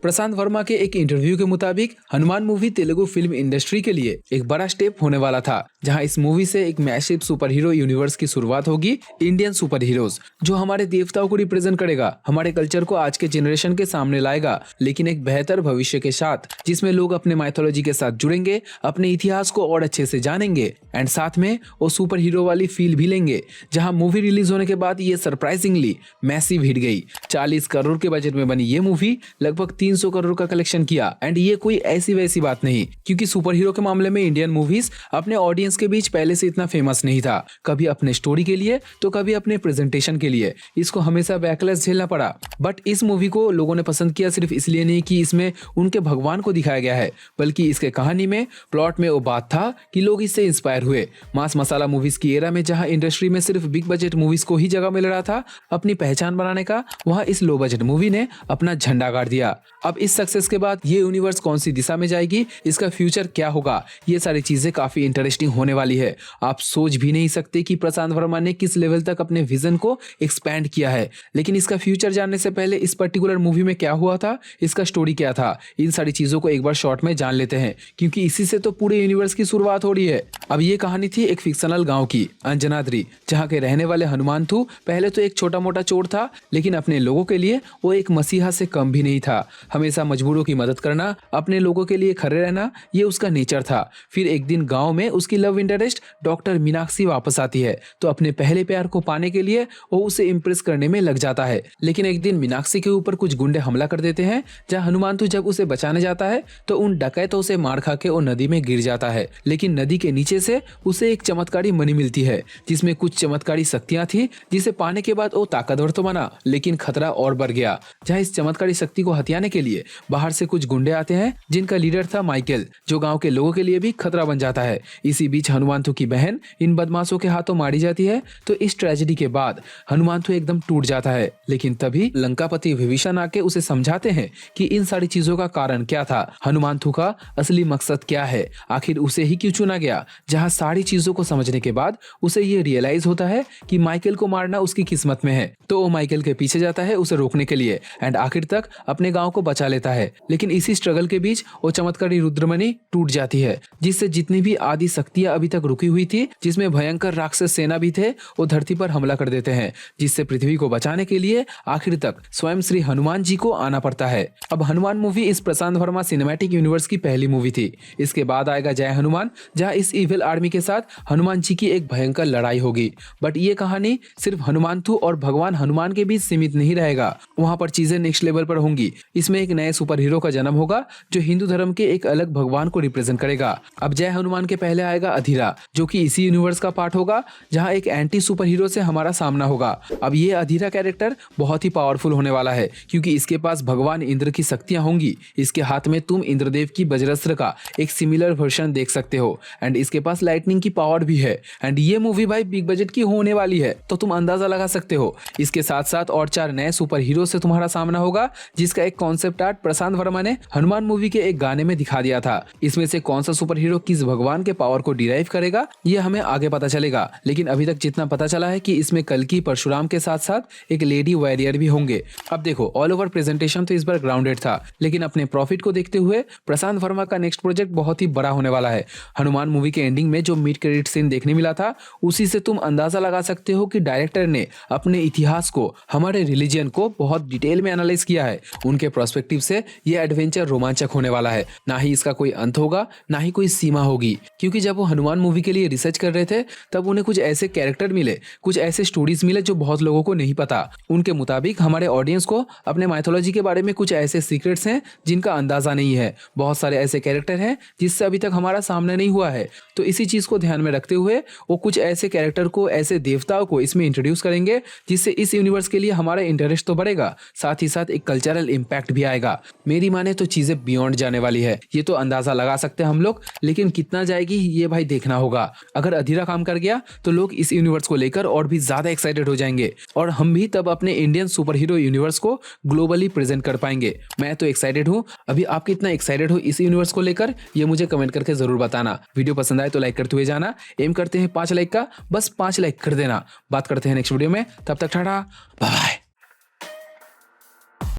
प्रशांत वर्मा के एक इंटरव्यू के मुताबिक Hanuman movie Telugu film industry के लिए एक बड़ा स्टेप होने वाला था, जहां इस मूवी से एक मैसिव सुपर हीरो यूनिवर्स की शुरुआत होगी। इंडियन सुपर हीरोज जो हमारे देवताओं को रिप्रेजेंट करेगा, हमारे कल्चर को आज के जनरेशन के सामने लाएगा, लेकिन एक बेहतर भविष्य के साथ, जिसमें लोग अपने माइथोलॉजी के साथ जुड़ेंगे, अपने इतिहास को और अच्छे से जानेंगे एंड साथ में वो सुपर हीरो वाली फील भी लेंगे। जहां मूवी रिलीज होने के बाद ये सरप्राइजिंगली मैसिव हिट गई। 40 करोड़ के बजट में बनी ये मूवी लगभग 300 करोड़ का कलेक्शन किया एंड ये कोई ऐसी वैसी बात नहीं, क्योंकि सुपर हीरो के मामले में इंडियन मूवीज अपने ऑडियंस के बीच पहले से इतना फेमस नहीं था। कभी अपने स्टोरी के लिए तो कभी अपने प्रेजेंटेशन के लिए इसको हमेशा बैकलैश झेलना पड़ा। बट इस मूवी को लोगों ने पसंद किया सिर्फ इसलिए नहीं कि इसमें उनके भगवान को दिखाया गया है, बल्कि इसके कहानी में, प्लॉट में वो बात था कि लोग इससे इंस्पायर हुए। मास मसाला मूवीज की एरा में जहां इंडस्ट्री में सिर्फ बिग बजट मूवीज को ही जगह मिल रहा था अपनी पहचान बनाने का, वहां इस लो बजट मूवी ने अपना झंडा गाड़ दिया। अब इस सक्सेस के बाद ये यूनिवर्स कौन सी दिशा में जाएगी, इसका फ्यूचर क्या होगा, ये सारी चीजें काफी इंटरेस्टिंग होने वाली है। आप सोच भी नहीं सकते कि प्रशांत वर्मा ने किस लेवल तक अपने विजन को एक्सपैंड किया है। लेकिन इसका फ्यूचर जानने से पहले इस पर्टिकुलर मूवी में क्या हुआ था, इसका स्टोरी क्या था, इन सारी चीजों को एक बार शॉर्ट में जान लेते हैं, क्योंकि इसी से तो पूरे यूनिवर्स की शुरुआत हो रही है। अब ये कहानी थी एक फिक्शनल गाँव की, अंजनाद्री, जहाँ के रहने वाले हनुमानथु पहले तो एक छोटा मोटा चोर था, लेकिन अपने लोगों के लिए वो एक मसीहा से कम भी नहीं था। हमेशा मजबूरों की मदद करना, अपने लोगों के लिए खड़े रहना, ये उसका नेचर था। फिर एक दिन गांव में उसकी लव इंटरेस्ट डॉक्टर मीनाक्षी वापस आती है, तो अपने पहले प्यार को पाने के लिए वो उसे इम्प्रेस करने में लग जाता है। लेकिन एक दिन मीनाक्षी के ऊपर कुछ गुंडे हमला कर देते हैं, जहां हनुमानथु जब उसे बचाने जाता है तो उन डकैतों से मार खा के वो नदी में गिर जाता है। लेकिन नदी के नीचे से उसे एक चमत्कारी मणि मिलती है, जिसमें कुछ चमत्कारी शक्तियां थी, जिसे पाने के बाद वो ताकतवर तो बना, लेकिन खतरा और बढ़ गया। जहाँ इस चमत्कारी शक्ति को हथियाने के लिए बाहर से कुछ गुंडे आते हैं, जिनका लीडर था माइकल, जो गांव के लोगों के लिए भी खतरा बन जाता है। इसी बीच हनुमानथु की बहन इन बदमाशों के हाथों मारी जाती है। तो इस ट्रेजेडी के बाद हनुमानथु एकदम टूट जाता है। लेकिन तभी लंकापति विभीषण आके उसे समझाते हैं कि इन सारी चीजों का कारण क्या था, हनुमानथु का असली मकसद क्या है, आखिर उसे ही क्यों चुना गया। जहाँ सारी चीजों को समझने के बाद उसे ये रियलाइज होता है कि माइकल को मारना उसकी किस्मत में है, तो वो माइकल के पीछे जाता है उसे रोकने के लिए एंड आखिर तक अपने गांव को बचा लेता है। लेकिन इसी स्ट्रगल के बीच वो चमत्कारी रुद्रमणि टूट जाती है, जिससे जितनी भी आदि शक्तियां अभी तक रुकी हुई थी, जिसमें भयंकर राक्षस सेना भी थे, वो धरती पर हमला कर देते हैं, जिससे पृथ्वी को बचाने के लिए आखिर तक स्वयं श्री हनुमान जी को आना पड़ता है। अब हनुमान मूवी इस प्रशांत वर्मा सिनेमैटिक यूनिवर्स की पहली मूवी थी। इसके बाद आएगा जय हनुमान, जहाँ इस इविल आर्मी के साथ हनुमान जी की एक भयंकर लड़ाई होगी। बट ये कहानी सिर्फ हनुमानथु और भगवान हनुमान के बीच सीमित नहीं रहेगा, वहां पर चीजें नेक्स्ट लेवल पर होंगी। इसमें एक नए सुपर हीरो का जन्म होगा, जो हिंदू धर्म के एक अलग भगवान को रिप्रेजेंट करेगा। अब जय हनुमान के पहले आएगा अधीरा, जो कि इसी यूनिवर्स का पार्ट होगा, जहां एक एंटी सुपर हीरो से हमारा सामना होगा। अब ये अधीरा कैरेक्टर बहुत ही पावरफुल होने वाला है, क्योंकि इसके पास भगवान इंद्र की शक्तियां होंगी। इसके हाथ में तुम इंद्रदेव की वज्रास्त्र का एक सिमिलर वर्जन देख सकते हो एंड इसके पास लाइटनिंग की पावर भी है। एंड ये मूवी भाई बिग बजट की होने वाली है, तो तुम अंदाजा लगा सकते हो। इसके साथ साथ और 4 नए सुपर हीरो से तुम्हारा सामना होगा, जिसका एक कॉन्सेप्ट आर्ट प्रशांत वर्मा ने हनुमान मूवी के एक गाने में दिखा दिया था। इसमें से कौन सा सुपर हीरो किस भगवान के पावर को डिराइव करेगा, ये हमें आगे पता चलेगा। लेकिन अभी तक जितना पता चला है कि इसमें कल्कि परशुराम के साथ साथ एक लेडी वॉरियर भी होंगे। अब देखो, ऑल ओवर प्रेजेंटेशन तो इस बार ग्राउंडेड था, लेकिन अपने प्रॉफिट को देखते हुए प्रशांत वर्मा का नेक्स्ट प्रोजेक्ट बहुत ही बड़ा होने वाला है। हनुमान मूवी के एंडिंग में जो मिड क्रेडिट सीन देखने मिला था, उसी से तुम अंदाजा लगा सकते हो कि डायरेक्टर ने अपने इतिहास को, हमारे रिलीजन को बहुत डिटेल में एनालाइज किया है। उनके पर्सपेक्टिव से ये एडवेंचर रोमांचक होने वाला है। ना ही इसका कोई अंत होगा, ना ही कोई सीमा होगी, क्योंकि जब वो हनुमान मूवी के लिए रिसर्च कर रहे थे, तब उन्हें कुछ ऐसे कैरेक्टर मिले, कुछ ऐसे स्टोरीज मिले जो बहुत लोगों को नहीं पता। उनके मुताबिक हमारे ऑडियंस को अपने माइथोलॉजी के बारे में कुछ ऐसे सीक्रेट्स हैं जिनका अंदाजा नहीं है। बहुत सारे ऐसे कैरेक्टर हैं जिससे अभी तक हमारा सामना नहीं हुआ है। तो इसी चीज को ध्यान में रखते हुए वो कुछ ऐसे कैरेक्टर को, ऐसे देवताओं को इसमें इंट्रोड्यूस करेंगे, जिससे इस यूनिवर्स के लिए हमारा इंटरेस्ट तो बढ़ेगा, साथ ही साथ एक कल्चरल इम्पैक्ट भी आएगा। मेरी माने तो चीजें बियॉन्ड जाने वाली है, ये तो अंदाजा लगा सकते हैं हम लोग, लेकिन कितना जाएगी ये भाई देखना होगा। अगर अधीरा काम कर गया तो लोग इस यूनिवर्स को लेकर और भी ज्यादा एक्साइटेड हो जाएंगे, और हम भी तब अपने इंडियन सुपर हीरो यूनिवर्स को ग्लोबली प्रेजेंट कर पाएंगे। मैं तो एक्साइटेड हूँ। अभी आप कितना एक्साइटेड हो इस यूनिवर्स को लेकर, ये मुझे कमेंट करके जरूर बताना। वीडियो पसंद आए तो लाइक करते हुए जाना। एम करते हैं 5 लाइक का, बस 5 लाइक कर देना। बात करते हैं नेक्स्ट वीडियो में, तब तक टाटा बाय।